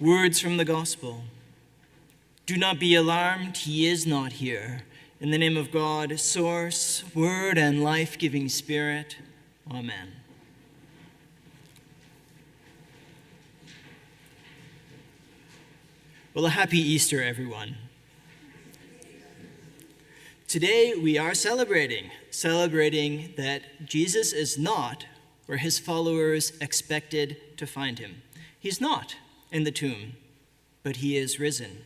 Words from the gospel. Do not be alarmed, he is not here. In the name of God, source, word, and life-giving Spirit. Amen. Well, a happy Easter, everyone. Today we are celebrating that Jesus is not where his followers expected to find him. He's not in the tomb, but he is risen,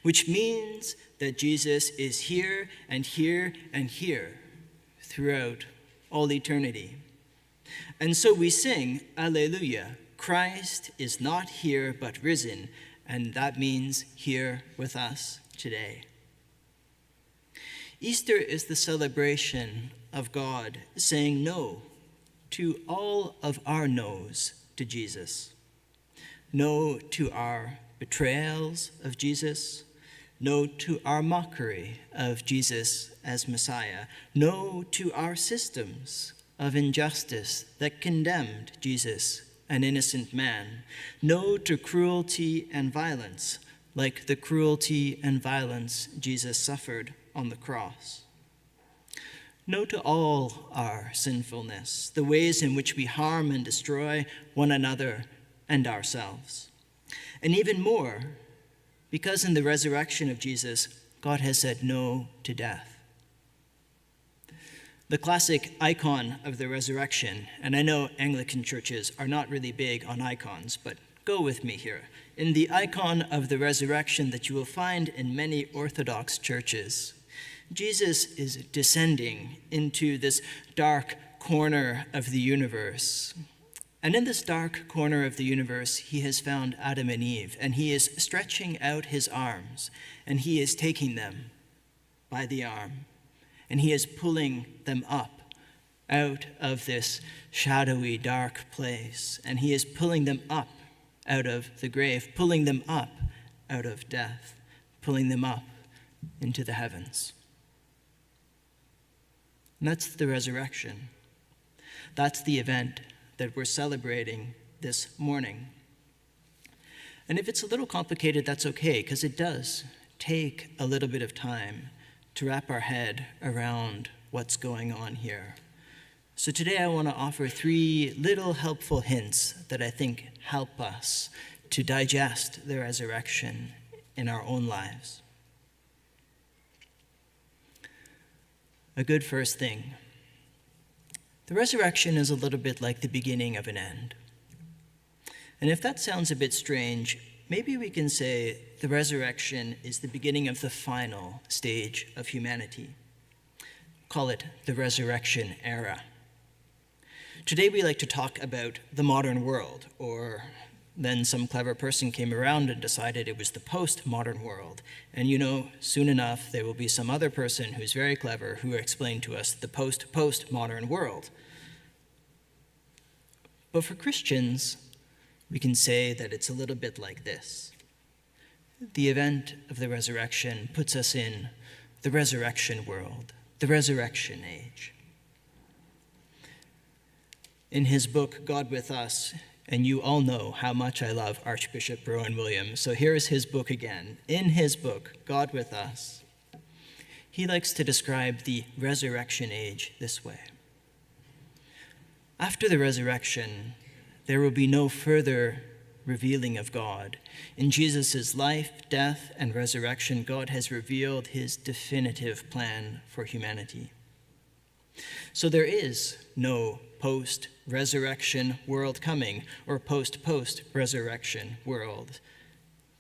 which means that Jesus is here and here and here throughout all eternity. And so we sing, Alleluia, Christ is not here but risen, and that means here with us today. Easter is the celebration of God saying no to all of our no's to Jesus. No to our betrayals of Jesus. No to our mockery of Jesus as Messiah. No to our systems of injustice that condemned Jesus, an innocent man. No to cruelty and violence, like the cruelty and violence Jesus suffered on the cross. No to all our sinfulness, the ways in which we harm and destroy one another and ourselves. And even more, because in the resurrection of Jesus, God has said no to death. The classic icon of the resurrection, and I know Anglican churches are not really big on icons, but go with me here. In the icon of the resurrection that you will find in many Orthodox churches, Jesus is descending into this dark corner of the universe. And in this dark corner of the universe, he has found Adam and Eve, and he is stretching out his arms, and he is taking them by the arm, and he is pulling them up out of this shadowy, dark place, and he is pulling them up out of the grave, pulling them up out of death, pulling them up into the heavens. And that's the resurrection. That's the event that we're celebrating this morning. And if it's a little complicated, that's okay, because it does take a little bit of time to wrap our head around what's going on here. So today I want to offer 3 little helpful hints that I think help us to digest the resurrection in our own lives. A good first thing. The resurrection is a little bit like the beginning of an end. And if that sounds a bit strange, maybe we can say the resurrection is the beginning of the final stage of humanity. Call it the resurrection era. Today we like to talk about the modern world, or then some clever person came around and decided it was the post-modern world. And soon enough, there will be some other person who's very clever who will explain to us the post-modern world. But for Christians, we can say that it's a little bit like this. The event of the resurrection puts us in the resurrection world, the resurrection age. In his book, God with Us, and you all know how much I love Archbishop Rowan Williams, so here is his book again. In his book, God with Us, he likes to describe the resurrection age this way. After the resurrection, there will be no further revealing of God. In Jesus' life, death, and resurrection, God has revealed his definitive plan for humanity. So there is no post-resurrection world coming, or post-resurrection world.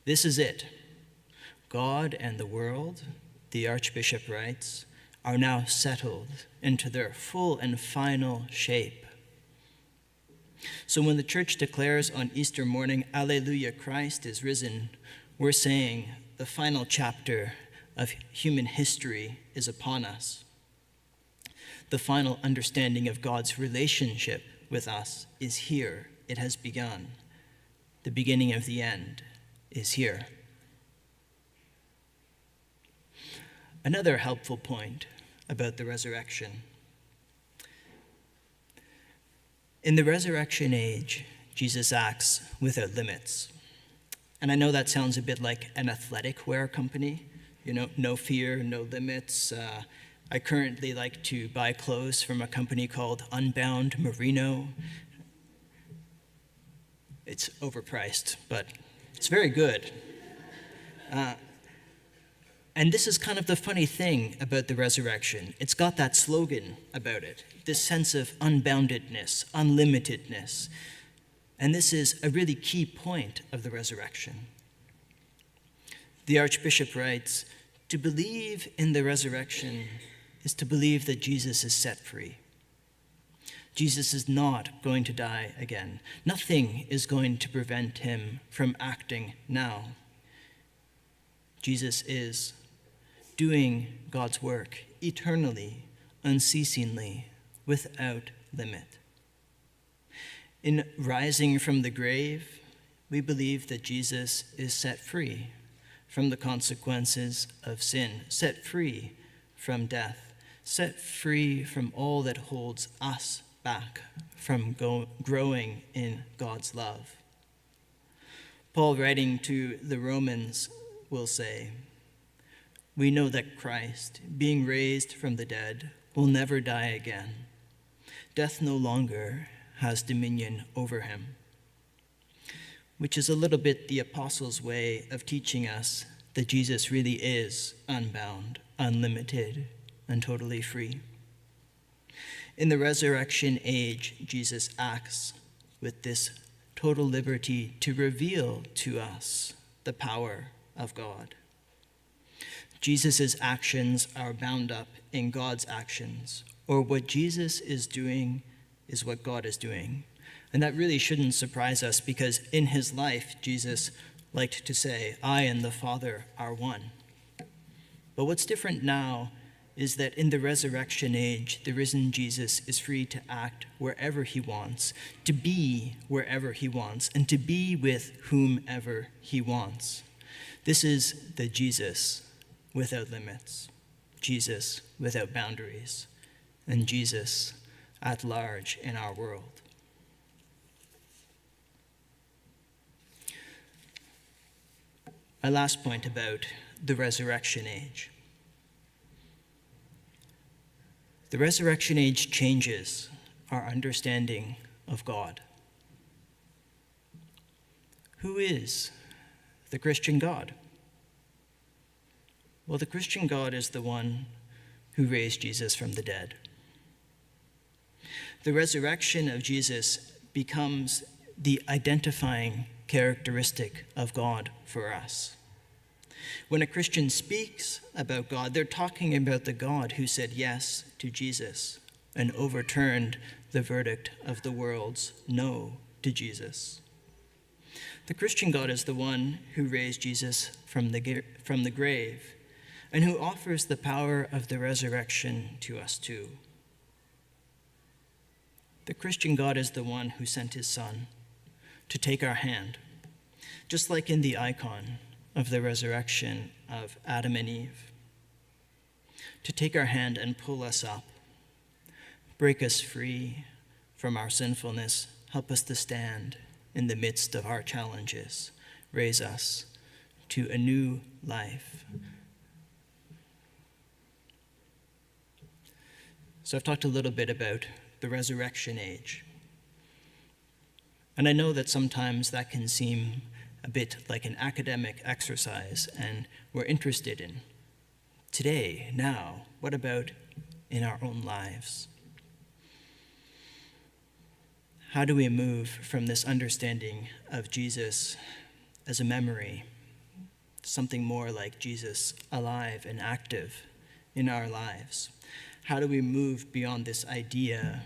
This is it. God and the world, the Archbishop writes, are now settled into their full and final shape. So when the church declares on Easter morning, Alleluia, Christ is risen, we're saying the final chapter of human history is upon us. The final understanding of God's relationship with us is here. It has begun. The beginning of the end is here. Another helpful point about the resurrection. In the resurrection age, Jesus acts without limits. And I know that sounds a bit like an athletic wear company, no fear, no limits. I currently like to buy clothes from a company called Unbound Merino. It's overpriced, but it's very good. And this is kind of the funny thing about the resurrection. It's got that slogan about it, this sense of unboundedness, unlimitedness. And this is a really key point of the resurrection. The Archbishop writes, "To believe in the resurrection is to believe that Jesus is set free. Jesus is not going to die again. Nothing is going to prevent him from acting now. Jesus is doing God's work eternally, unceasingly, without limit. In rising from the grave, we believe that Jesus is set free from the consequences of sin, set free from death, set free from all that holds us back from growing in God's love." Paul, writing to the Romans, will say, "We know that Christ, being raised from the dead, will never die again. Death no longer has dominion over him," which is a little bit the apostles' way of teaching us that Jesus really is unbound, unlimited, and totally free. In the resurrection age, Jesus acts with this total liberty to reveal to us the power of God. Jesus' actions are bound up in God's actions, or what Jesus is doing is what God is doing. And that really shouldn't surprise us, because in his life, Jesus liked to say, "I and the Father are one." But what's different now is that in the resurrection age, the risen Jesus is free to act wherever he wants, to be wherever he wants, and to be with whomever he wants. This is the Jesus without limits, Jesus without boundaries, and Jesus at large in our world. My last point about the resurrection age. The resurrection age changes our understanding of God. Who is the Christian God? Well, the Christian God is the one who raised Jesus from the dead. The resurrection of Jesus becomes the identifying characteristic of God for us. When a Christian speaks about God, they're talking about the God who said yes to Jesus and overturned the verdict of the world's no to Jesus. The Christian God is the one who raised Jesus from the grave and who offers the power of the resurrection to us too. The Christian God is the one who sent his Son to take our hand, just like in the icon of the resurrection of Adam and Eve, to take our hand and pull us up, break us free from our sinfulness, help us to stand in the midst of our challenges, raise us to a new life. So I've talked a little bit about the resurrection age. And I know that sometimes that can seem a bit like an academic exercise, and we're interested in today, now, what about in our own lives? How do we move from this understanding of Jesus as a memory, something more like Jesus alive and active in our lives? How do we move beyond this idea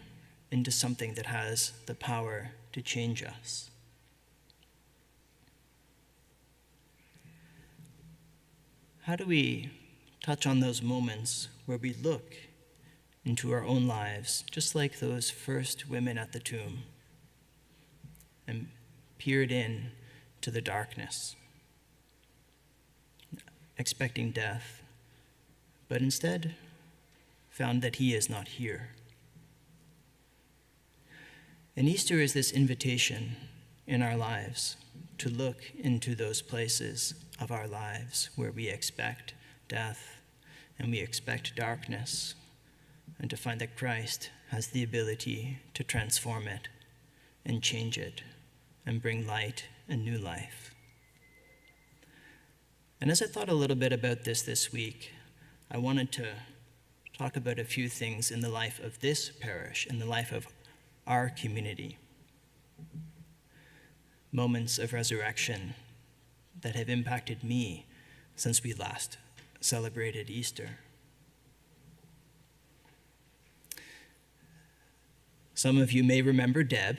into something that has the power to change us? How do we touch on those moments where we look into our own lives, just like those first women at the tomb, and peered in to the darkness, expecting death, but instead found that he is not here? And Easter is this invitation in our lives to look into those places of our lives where we expect death and we expect darkness, and to find that Christ has the ability to transform it and change it and bring light and new life. And as I thought a little bit about this week, I wanted to talk about a few things in the life of this parish, in the life of our community. Moments of resurrection that have impacted me since we last celebrated Easter. Some of you may remember Deb.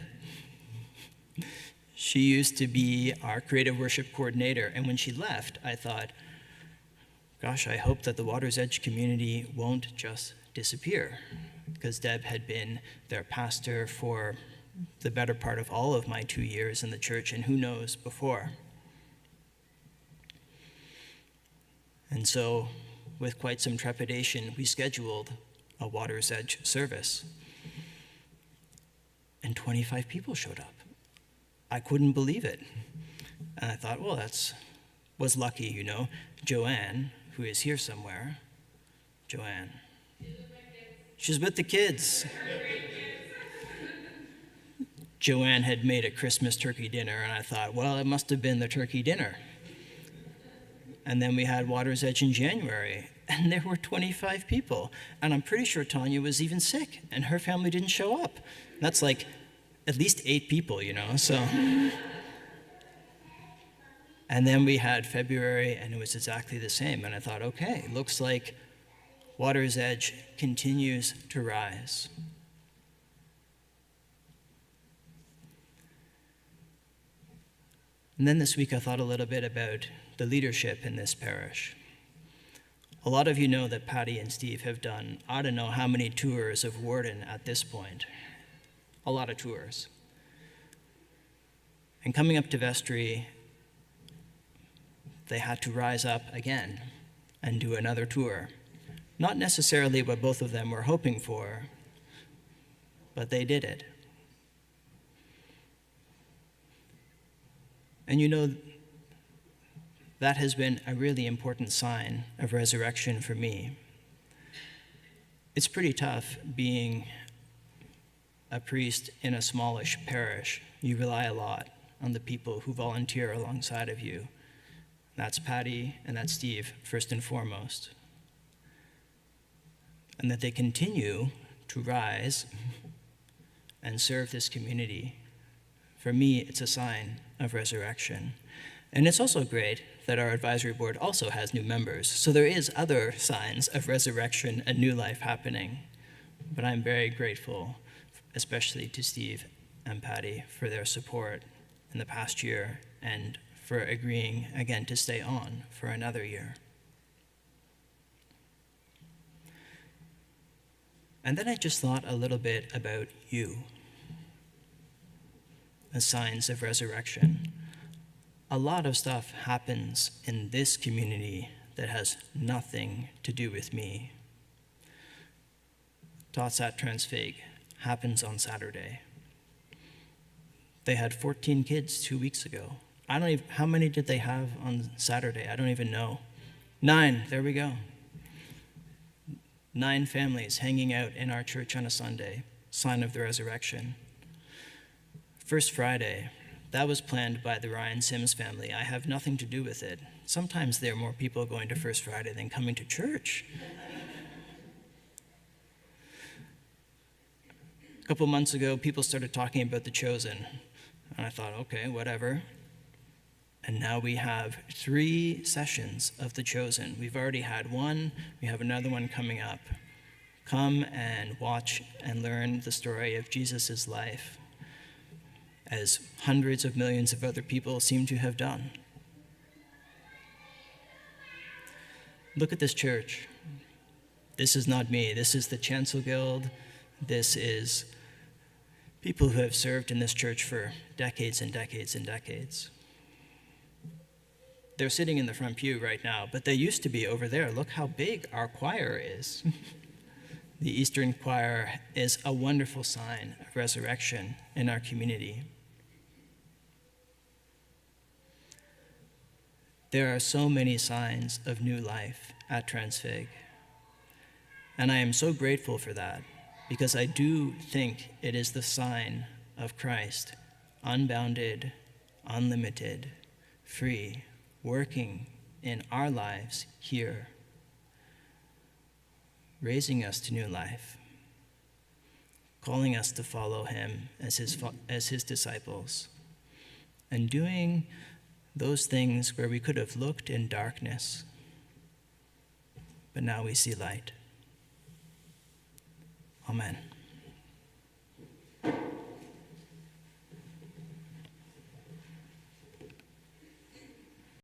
She used to be our creative worship coordinator, and when she left, I thought, gosh, I hope that the Water's Edge community won't just disappear, because Deb had been their pastor for the better part of all of my 2 years in the church, and who knows before. And so, with quite some trepidation, we scheduled a Water's Edge service. And 25 people showed up. I couldn't believe it. And I thought, well, was lucky, you know. Joanne, who is here somewhere. Joanne. She's with the kids. Joanne had made a Christmas turkey dinner, and I thought, well, it must have been the turkey dinner. And then we had Water's Edge in January, and there were 25 people. And I'm pretty sure Tanya was even sick, and her family didn't show up. That's like at least 8 people, you know, so. And then we had February, and it was exactly the same. And I thought, okay, looks like Water's Edge continues to rise. And then this week I thought a little bit about the leadership in this parish. A lot of you know that Patty and Steve have done, I don't know how many tours of Warden at this point. A lot of tours. And coming up to vestry, they had to rise up again and do another tour. Not necessarily what both of them were hoping for, but they did it. And you know, that has been a really important sign of resurrection for me. It's pretty tough being a priest in a smallish parish. You rely a lot on the people who volunteer alongside of you. That's Patty and that's Steve, first and foremost. And that they continue to rise and serve this community. For me, it's a sign of resurrection. And it's also great that our advisory board also has new members. So there is other signs of resurrection and new life happening. But I'm very grateful, especially to Steve and Patty, for their support in the past year and for agreeing again to stay on for another year. And then I just thought a little bit about you as signs of resurrection. A lot of stuff happens in this community that has nothing to do with me. Tots at Transfig happens on Saturday. They had 14 kids 2 weeks ago. How many did they have on Saturday? I don't even know. 9, there we go. 9 families hanging out in our church on a Sunday, sign of the resurrection. First Friday, that was planned by the Ryan Sims family. I have nothing to do with it. Sometimes there are more people going to First Friday than coming to church. A couple months ago, people started talking about The Chosen. And I thought, okay, whatever. And now we have 3 sessions of The Chosen. We've already had one. We have another one coming up. Come and watch and learn the story of Jesus' life, as hundreds of millions of other people seem to have done. Look at this church. This is not me. This is the Chancel Guild. This is people who have served in this church for decades and decades and decades. They're sitting in the front pew right now, but they used to be over there. Look how big our choir is. The Eastern Choir is a wonderful sign of resurrection in our community. there are so many signs of new life at Transfig. And I am so grateful for that, because I do think it is the sign of Christ, unbounded, unlimited, free, working in our lives here, raising us to new life, calling us to follow him as his disciples, and doing those things where we could have looked in darkness, but now we see light. Amen.